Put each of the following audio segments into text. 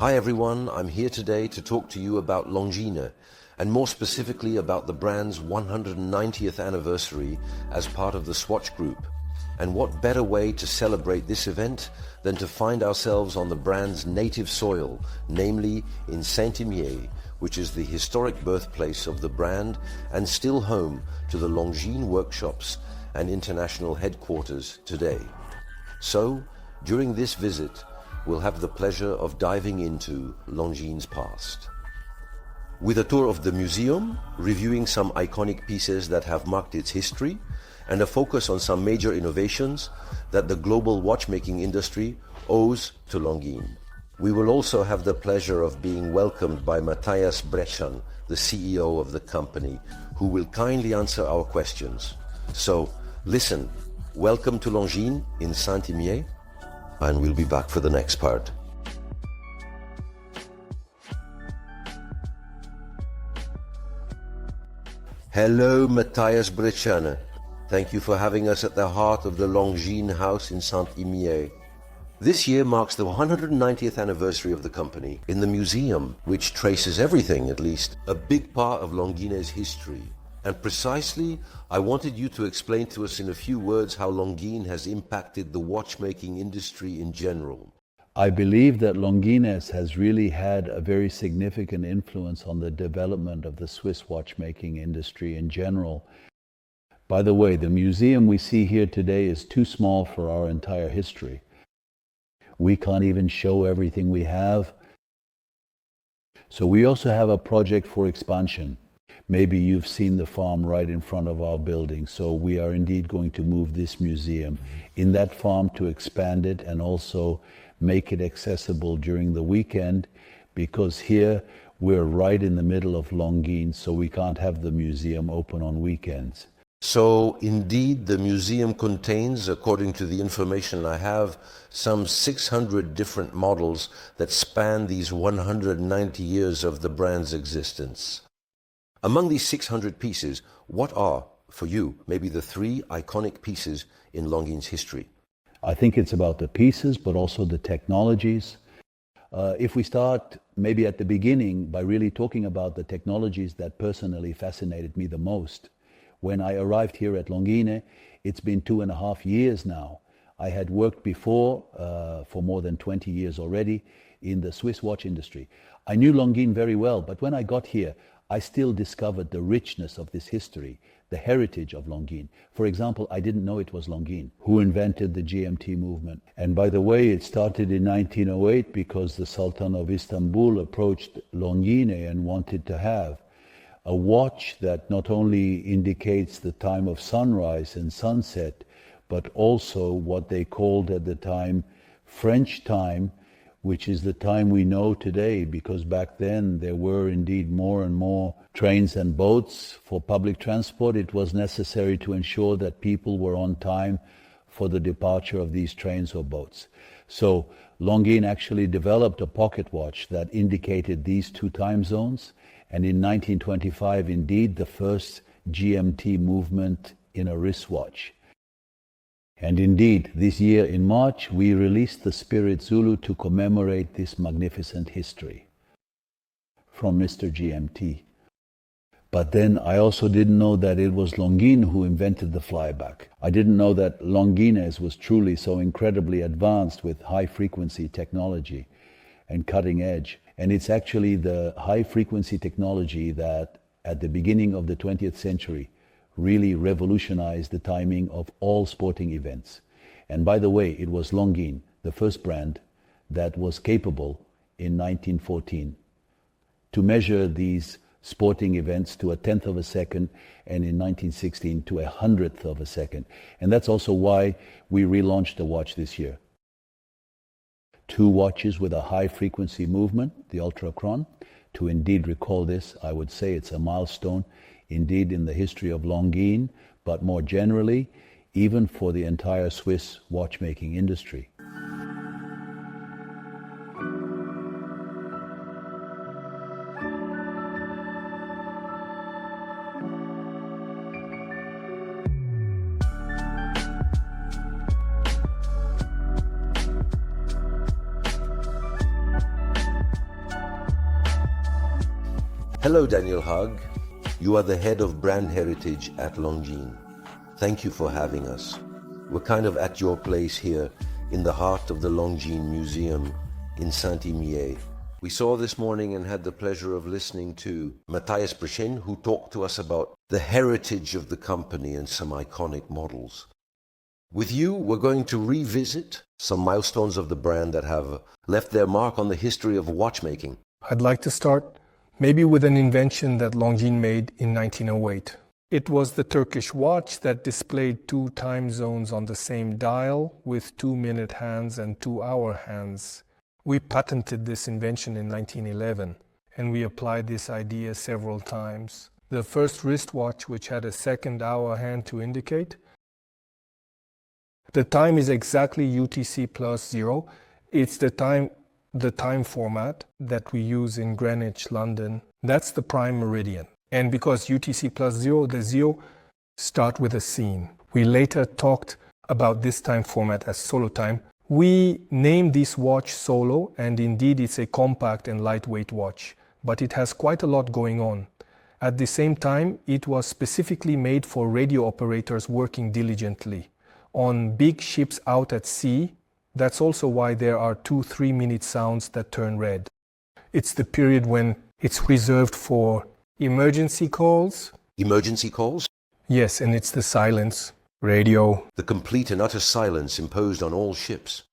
Hi everyone, I'm here today to talk to you about Longines, and more specifically about the brand's 190th anniversary as part of the Swatch Group. And what better way to celebrate this event than to find ourselves on the brand's native soil, namely in Saint-Imier, which is the historic birthplace of the brand and still home to the Longines workshops and international headquarters today. So, during this visit, we'll have the pleasure of diving into Longines' past. With a tour of the museum, reviewing some iconic pieces that have marked its history, and a focus on some major innovations that the global watchmaking industry owes to Longines. We will also have the pleasure of being welcomed by Matthias Brechan, the CEO of the company, who will kindly answer our questions. So, listen, welcome to Longines in Saint-Imier, and we'll be back for the next part. Hello, Matthias Brechan. Thank you for having us at the heart of the Longines house in Saint-Imier. This year marks the 190th anniversary of the company. In the museum, which traces everything, at least, a big part of Longines' history. And precisely, I wanted you to explain to us in a few words how Longines has impacted the watchmaking industry in general. I believe that Longines has really had a very significant influence on the development of the Swiss watchmaking industry in general. By the way, the museum we see here today is too small for our entire history. We can't even show everything we have. So we also have a project for expansion. Maybe you've seen the farm right in front of our building. So we are indeed going to move this museum in that farm to expand it and also make it accessible during the weekend, because here we're right in the middle of Longines, so we can't have the museum open on weekends. So indeed the museum contains, according to the information I have, some 600 different models that span these 190 years of the brand's existence. Among these 600 pieces, what are, for you, maybe the three iconic pieces in Longines' history? I think it's about the pieces, but also the technologies. If we start maybe at the beginning by really talking about the technologies that personally fascinated me the most. When I arrived here at Longines, it's been 2.5 years now. I had worked before, for more than 20 years already, in the Swiss watch industry. I knew Longines very well, but when I got here, I still discovered the richness of this history, the heritage of Longines. For example, I didn't know it was Longines who invented the GMT movement. And by the way, it started in 1908 because the Sultan of Istanbul approached Longines and wanted to have a watch that not only indicates the time of sunrise and sunset, but also what they called at the time French time, which is the time we know today, because back then there were indeed more and more trains and boats. For public transport, it was necessary to ensure that people were on time for the departure of these trains or boats. So Longines actually developed a pocket watch that indicated these two time zones, and in 1925, indeed, the first GMT movement in a wristwatch. And indeed, this year in March, we released the Spirit Zulu to commemorate this magnificent history from Mr. GMT. But then I also didn't know that it was Longines who invented the flyback. I didn't know that Longines was truly so incredibly advanced with high-frequency technology and cutting edge. And it's actually the high-frequency technology that, at the beginning of the 20th century, really revolutionized the timing of all sporting events. And by the way, it was Longines, the first brand, that was capable in 1914 to measure these sporting events to 1/10 of a second, and in 1916 to 100th of a second. And that's also why we relaunched the watch this year. 2 watches with a high-frequency movement, the Ultrachron. To indeed recall this, I would say it's a milestone indeed in the history of Longines, but more generally, even for the entire Swiss watchmaking industry. Hello, Daniel Hug. You are the head of brand heritage at Longines. Thank you for having us. We're kind of at your place here in the heart of the Longines Museum in Saint-Imier. We saw this morning and had the pleasure of listening to Matthias Brichin, who talked to us about the heritage of the company and some iconic models. With you, we're going to revisit some milestones of the brand that have left their mark on the history of watchmaking. I'd like to start maybe with an invention that Longines made in 1908. It was the Turkish watch that displayed 2 time zones on the same dial with 2-minute hands and 2-hour hands. We patented this invention in 1911, and we applied this idea several times. The first wristwatch, which had a second hour hand to indicate. The time is exactly UTC plus 0. It's the time format that we use in Greenwich, London. That's the prime meridian. And because UTC plus 0, the 0 start with a scene. We later talked about this time format as solo time. We named this watch Solo, and indeed it's a compact and lightweight watch, but it has quite a lot going on. At the same time, it was specifically made for radio operators working diligently. On big ships out at sea, that's also why there are 2 3-minute sounds that turn red. It's the period when it's reserved for emergency calls. Emergency calls? Yes, and it's the silence. Radio. The complete and utter silence imposed on all ships.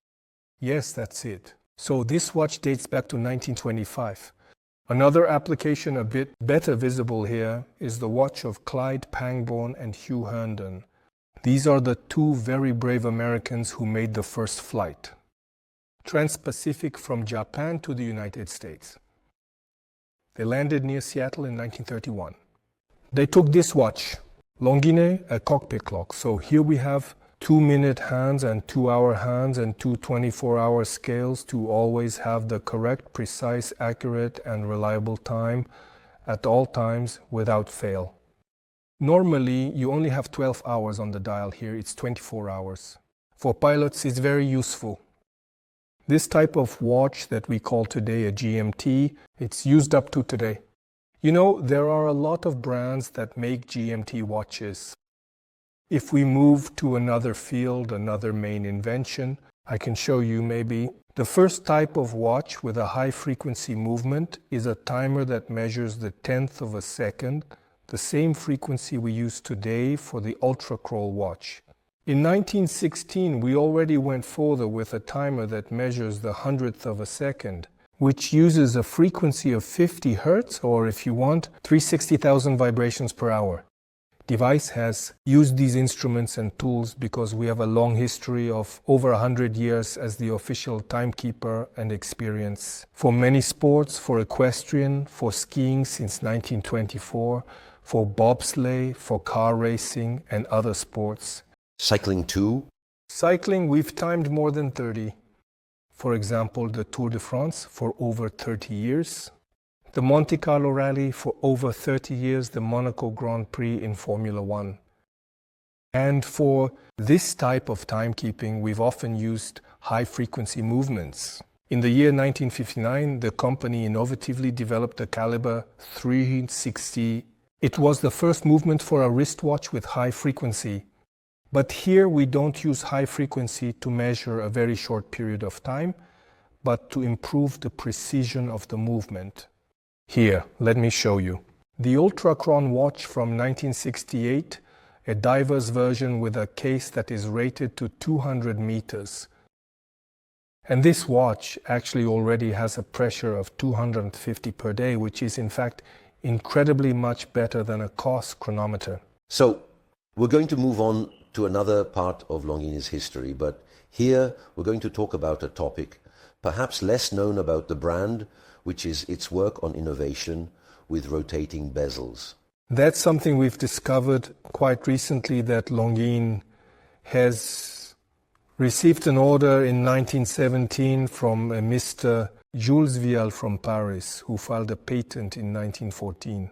Yes, that's it. So this watch dates back to 1925. Another application a bit better visible here is the watch of Clyde Pangborn and Hugh Herndon. These are the 2 very brave Americans who made the first flight. Trans-Pacific from Japan to the United States. They landed near Seattle in 1931. They took this watch, Longines, a cockpit clock. So here we have 2-minute hands and 2-hour hands and 2 24-hour scales to always have the correct, precise, accurate, and reliable time at all times without fail. Normally, you only have 12 hours on the dial. Here it's 24 hours. For pilots, it's very useful. This type of watch that we call today a GMT, it's used up to today. You know, there are a lot of brands that make GMT watches. If we move to another field, another main invention, I can show you maybe. The first type of watch with a high-frequency movement is a timer that measures the 1/10 of a second, the same frequency we use today for the ultra-crawl watch. In 1916, we already went further with a timer that measures the 100th of a second, which uses a frequency of 50 Hertz, or if you want, 360,000 vibrations per hour. Device has used these instruments and tools because we have a long history of over 100 years as the official timekeeper and experience. For many sports, for equestrian, for skiing since 1924, for bobsleigh, for car racing and other sports. Cycling too? Cycling, we've timed more than 30. For example, the Tour de France for over 30 years. The Monte Carlo Rally for over 30 years, the Monaco Grand Prix in Formula One. And for this type of timekeeping, we've often used high-frequency movements. In the year 1959, the company innovatively developed the caliber 360. It was the first movement for a wristwatch with high frequency. But here we don't use high frequency to measure a very short period of time, but to improve the precision of the movement. Here, let me show you. The Ultrachron watch from 1968, a diver's version with a case that is rated to 200 meters. And this watch actually already has a pressure of 250 per day, which is in fact incredibly much better than a COS chronometer. So, we're going to move on to another part of Longines' history, but here we're going to talk about a topic perhaps less known about the brand, which is its work on innovation with rotating bezels. That's something we've discovered quite recently, that Longines has received an order in 1917 from a Mr. Jules Vial from Paris, who filed a patent in 1914.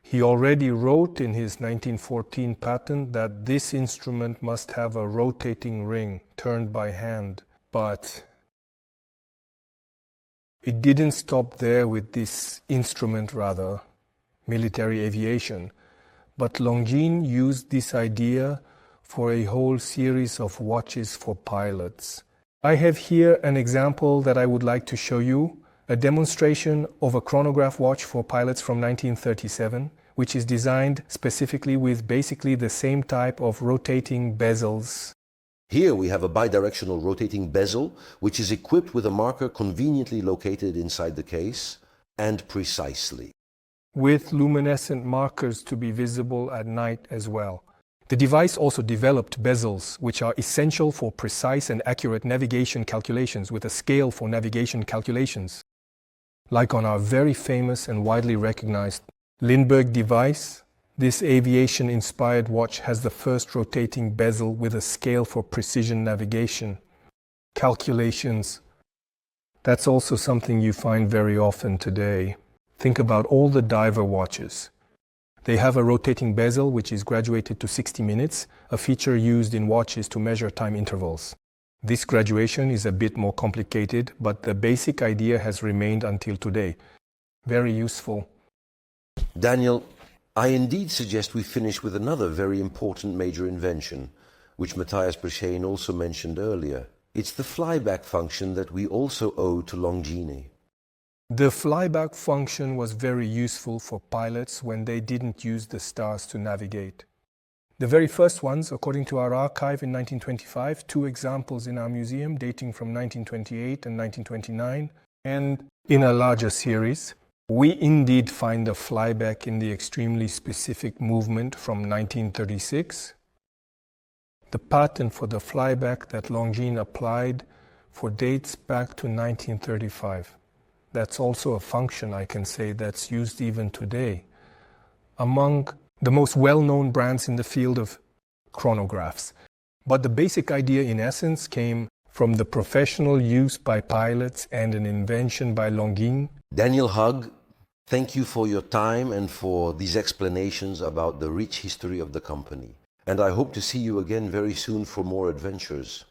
He already wrote in his 1914 patent that this instrument must have a rotating ring turned by hand, but it didn't stop there with this instrument rather. military aviation. But Longines used this idea for a whole series of watches for pilots. I have here an example that I would like to show you, a demonstration of a chronograph watch for pilots from 1937, which is designed specifically with basically the same type of rotating bezels. Here we have a bidirectional rotating bezel, which is equipped with a marker conveniently located inside the case, and precisely, with luminescent markers to be visible at night as well. The device also developed bezels, which are essential for precise and accurate navigation calculations with a scale for navigation calculations. Like on our very famous and widely recognized Lindbergh device, this aviation-inspired watch has the first rotating bezel with a scale for precision navigation calculations. That's also something you find very often today. Think about all the diver watches. They have a rotating bezel which is graduated to 60 minutes, a feature used in watches to measure time intervals. This graduation is a bit more complicated, but the basic idea has remained until today. Very useful. Daniel, I indeed suggest we finish with another very important major invention, which Matthias Berschein also mentioned earlier. It's the flyback function that we also owe to Longines. The flyback function was very useful for pilots when they didn't use the stars to navigate. The very first ones, according to our archive in 1925, 2 examples in our museum dating from 1928 and 1929, and in a larger series, we indeed find the flyback in the extremely specific movement from 1936. The patent for the flyback that Longines applied for dates back to 1935. That's also a function, I can say, that's used even today among the most well-known brands in the field of chronographs. But the basic idea, in essence, came from the professional use by pilots and an invention by Longines. Daniel Hug, thank you for your time and for these explanations about the rich history of the company. And I hope to see you again very soon for more adventures.